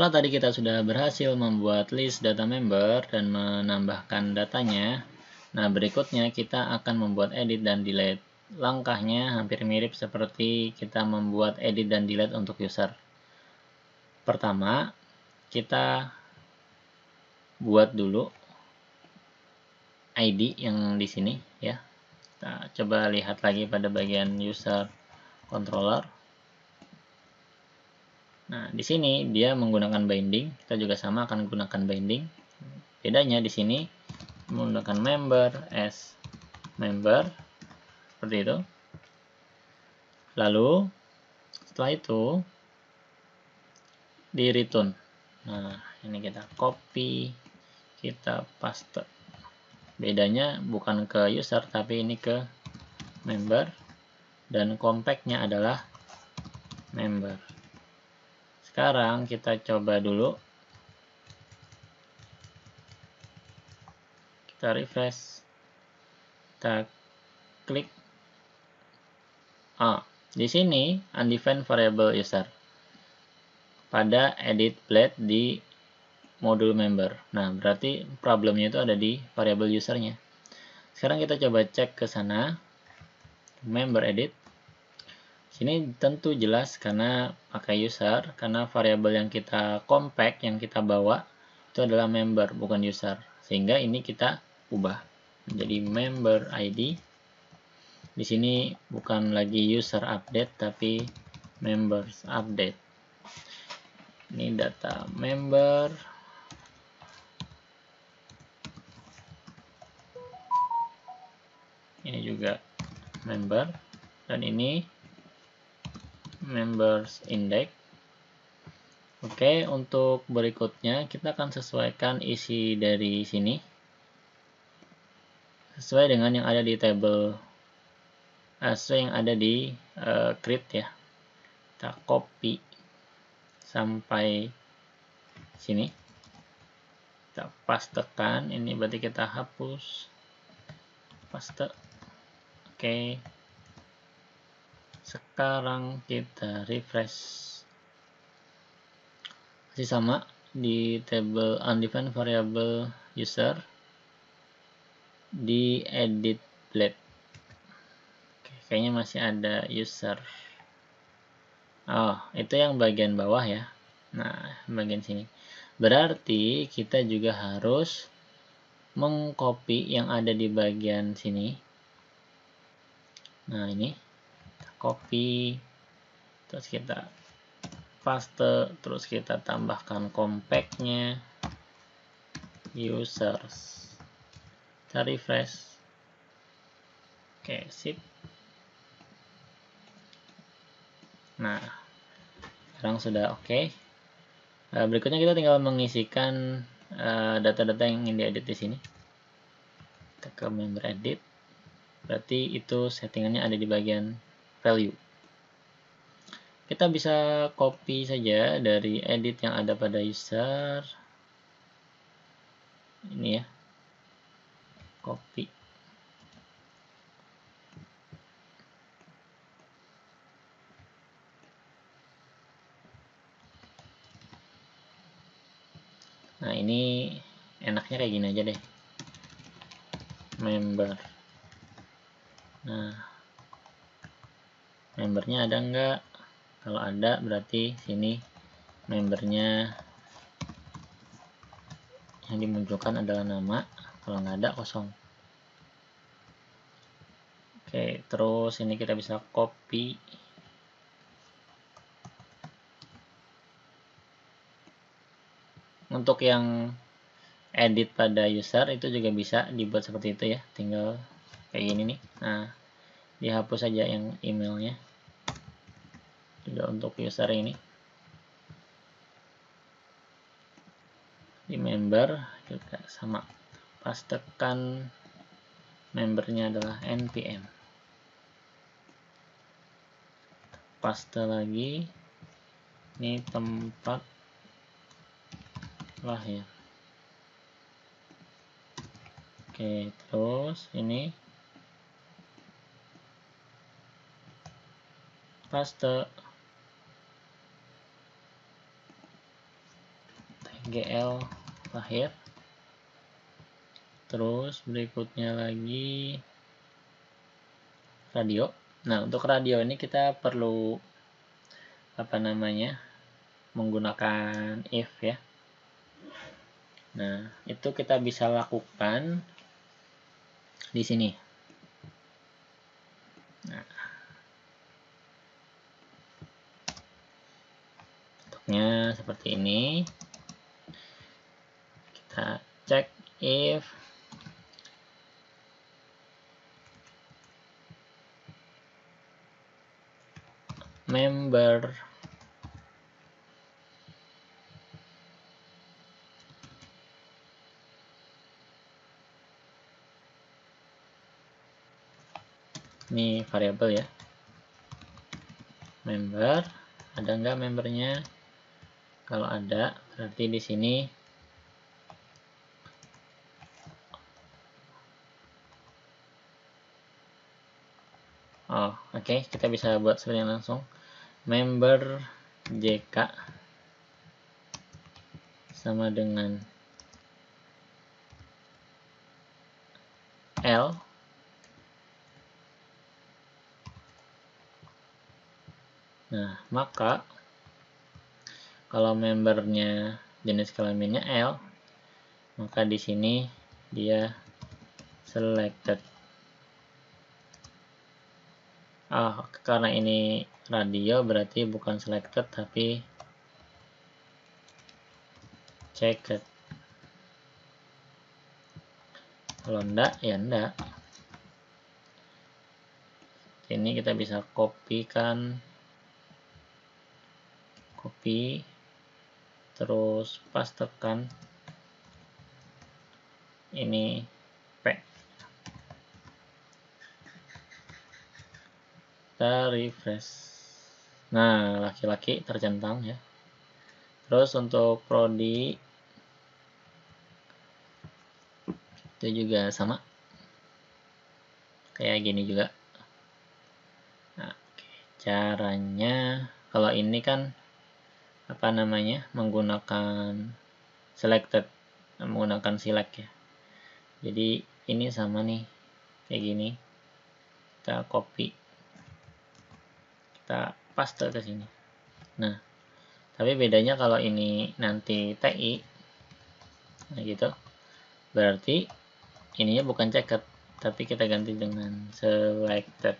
Setelah tadi kita sudah berhasil membuat list data member dan menambahkan datanya, nah berikutnya kita akan membuat edit dan delete. Langkahnya hampir mirip seperti kita membuat edit dan delete untuk user. Pertama, kita buat dulu ID yang di sini ya. Kita coba lihat lagi pada bagian user controller. Nah, di sini dia menggunakan binding, kita juga sama akan gunakan binding. Bedanya di sini menggunakan member as member seperti itu. Lalu setelah itu di return. Nah, ini kita copy, kita paste. Bedanya bukan ke user tapi ini ke member dan compactnya adalah member. Sekarang kita coba dulu, kita refresh, kita klik. Di sini undefined variable user pada edit blade di modul member. Nah, berarti problemnya itu ada di variable usernya. Sekarang kita coba cek ke sana, member edit. Sini tentu jelas karena pakai user, karena variabel yang kita compact, yang kita bawa itu adalah member bukan user. Sehingga ini kita ubah menjadi member ID. Di sini bukan lagi user update tapi members update. Ini data member. Ini juga member dan ini members index. Oke, untuk berikutnya kita akan sesuaikan isi dari sini sesuai dengan yang ada di table, sesuai yang ada di create ya. Kita copy sampai sini, kita pastekan. Ini berarti kita hapus, paste. Oke, sekarang kita refresh. Masih sama di table undefined variable user di edit blade. Oke, kayaknya masih ada user. Itu yang bagian bawah ya. Nah, bagian sini. Berarti kita juga harus mengcopy yang ada di bagian sini. Nah, ini kita copy, terus kita paste, terus kita tambahkan compactnya users. Kita refresh. Oke, sip. Nah, sekarang sudah oke. Berikutnya kita tinggal mengisikan data-data yang ingin diedit di sini. Kita ke member edit. Berarti itu settingannya ada di bagian value. Kita bisa copy saja dari edit yang ada pada user. Ini ya. Copy. Nah, ini enaknya kayak gini aja deh. Member. Nah, membernya ada enggak? Kalau ada berarti sini membernya yang dimunculkan adalah nama. Kalau nggak ada, kosong. Oke, terus ini kita bisa copy. Untuk yang edit pada user itu juga bisa dibuat seperti itu ya. Tinggal kayak gini nih. Nah, dihapus saja yang emailnya. Juga untuk user ini. Di member juga sama. Pastekan membernya adalah npm. Paste lagi. Ini tempat lahir. Oke, terus ini paste. GL lahir. Terus berikutnya lagi radio. Nah, untuk radio ini kita perlu menggunakan if ya. Nah, itu kita bisa lakukan di sini. Nah, bentuknya seperti ini. Kita cek if member ini variabel ya, member ada nggak membernya. Kalau ada berarti di sini oke, kita bisa buat sebenarnya langsung member JK sama dengan L. Nah, maka kalau membernya jenis kelaminnya L, maka di sini dia selected. Karena ini radio berarti bukan selected tapi checked. Kalau enggak ya enggak. Ini kita bisa copy terus pastekan ini P. Kita refresh. Nah, laki-laki tercentang ya. Terus untuk prodi itu juga sama, kayak gini juga. Nah, caranya kalau ini kan menggunakan selected, menggunakan select ya. Jadi ini sama nih, kayak gini. Kita copy, kita paste ke sini. Nah, tapi bedanya kalau ini nanti TI, nah gitu, berarti ininya bukan checked, tapi kita ganti dengan selected.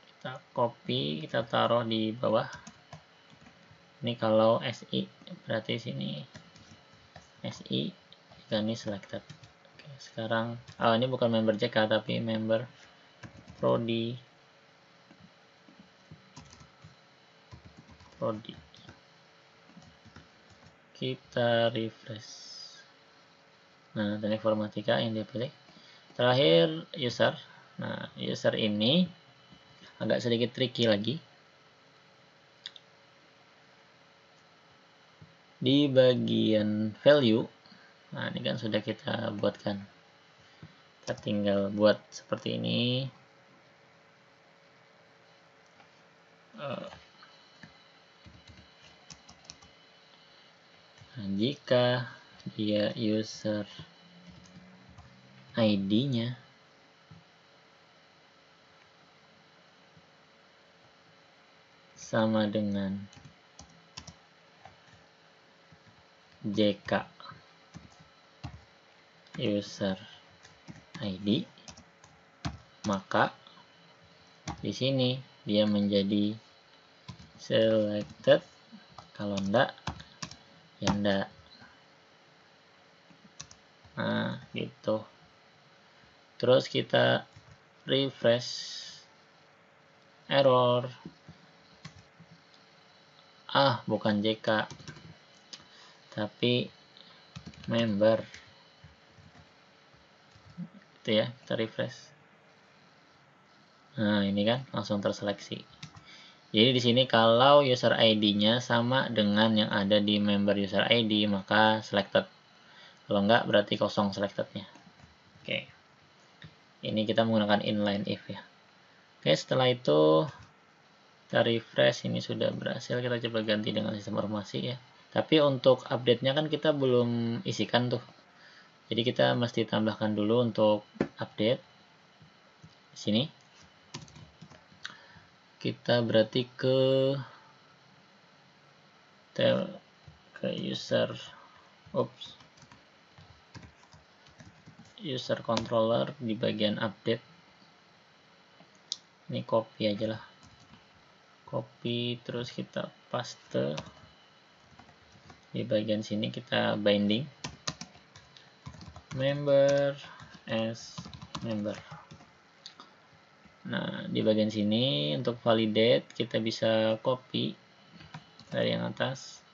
Kita copy, kita taruh di bawah. Ini kalau SI, berarti sini SI, ini selected. Oke, sekarang ini bukan member JK tapi member prodi. Kita refresh. Nah, dan informatika yang dia pilih. Terakhir user. Nah, user ini agak sedikit tricky lagi. Di bagian value, nah ini kan sudah kita buatkan. Kita tinggal buat seperti ini. Nah, jika dia user ID-nya sama dengan JK user ID, maka di sini dia menjadi selected. Kalau enggak ya enggak. Nah, gitu. Terus kita refresh, error. Bukan JK tapi member. Itu ya, kita refresh. Nah, ini kan langsung terseleksi. Jadi di sini kalau user ID-nya sama dengan yang ada di member user ID, maka selected. Kalau enggak berarti kosong selectednya. Oke. Ini kita menggunakan inline if ya. Oke, setelah itu Kita refresh, ini sudah berhasil. Kita coba ganti dengan sistem informasi ya. Tapi untuk update-nya kan kita belum isikan tuh. Jadi kita mesti tambahkan dulu untuk update. Di sini kita berarti ke user user controller di bagian update. Ini copy aja lah, copy, terus kita paste di bagian sini. Kita binding member as member. Nah, di bagian sini untuk validate kita bisa copy dari yang atas,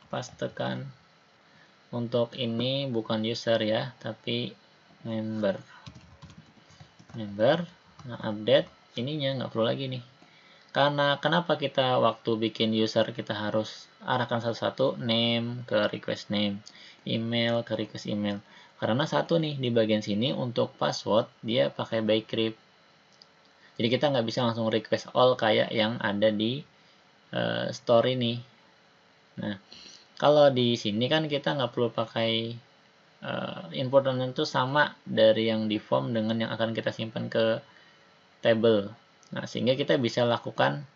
pastekan. Untuk ini bukan user ya, tapi member. Nah, update ininya nggak perlu lagi nih. Karena kenapa kita waktu bikin user kita harus arahkan satu-satu, name ke request name, email ke request email. Karena satu nih di bagian sini untuk password dia pakai by crypt. Jadi kita nggak bisa langsung request all kayak yang ada di store ini. Nah, kalau di sini kan kita nggak perlu pakai input itu sama dari yang di form dengan yang akan kita simpan ke table. Nah, sehingga kita bisa lakukan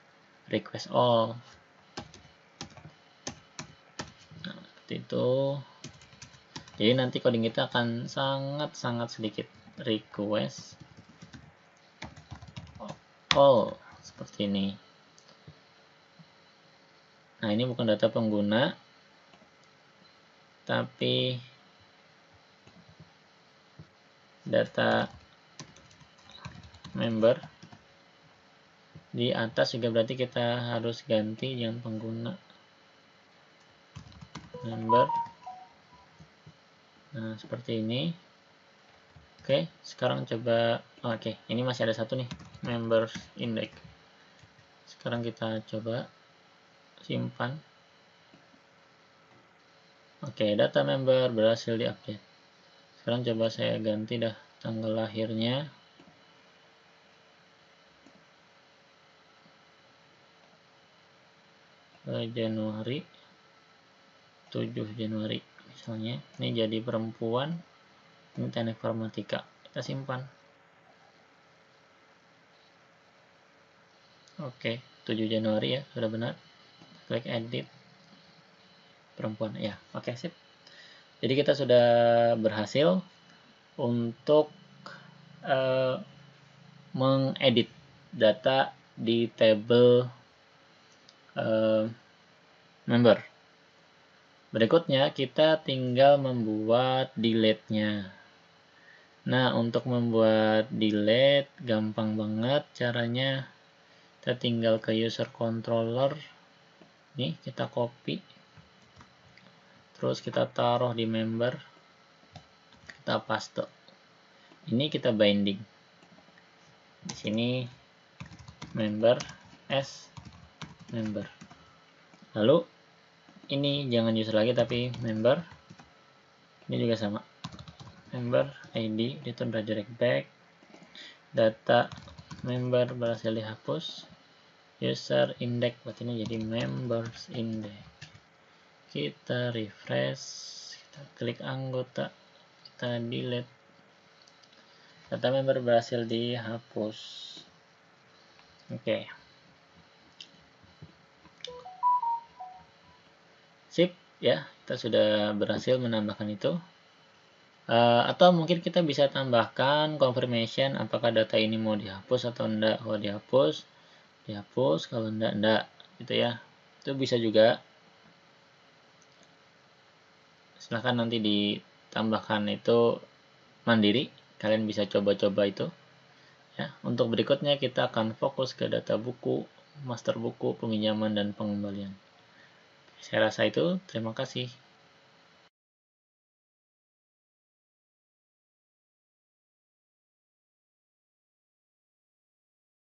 request all. Nah, seperti itu. Jadi nanti coding kita akan sangat-sangat sedikit. Request all seperti ini. Nah, ini bukan data pengguna, tapi data member. Di atas juga berarti kita harus ganti yang pengguna member. Nah, seperti ini. Oke, sekarang coba. Oke, ini masih ada satu nih, members index. Sekarang kita coba simpan. Oke, data member berhasil diupdate. Sekarang coba saya ganti dah tanggal lahirnya. Januari, 7 Januari misalnya. Ini jadi perempuan, ini teknik informatika. Kita simpan. Oke, 7 Januari ya, sudah benar. Klik edit, perempuan ya. Oke, sip. Jadi kita sudah berhasil untuk mengedit data di table member. Berikutnya kita tinggal membuat delete-nya. Nah, untuk membuat delete gampang banget caranya. Kita tinggal ke user controller. Nih, kita copy. Terus kita taruh di member. Kita paste. Ini kita binding. Di sini member as member. Lalu ini jangan user lagi tapi member. Ini juga sama. Member ID return redirect back. Data member berhasil dihapus. User index buat ini jadi members index. Kita refresh, kita klik anggota, kita delete. Data member berhasil dihapus. Oke. Sip ya, kita sudah berhasil menambahkan itu. Atau mungkin kita bisa tambahkan confirmation apakah data ini mau dihapus atau enggak. Kalau dihapus, kalau enggak gitu ya. Itu bisa juga. Silahkan nanti ditambahkan itu mandiri. Kalian bisa coba-coba itu. Ya, untuk berikutnya kita akan fokus ke data buku, master buku, peminjaman, dan pengembalian. Saya rasa itu. Terima kasih.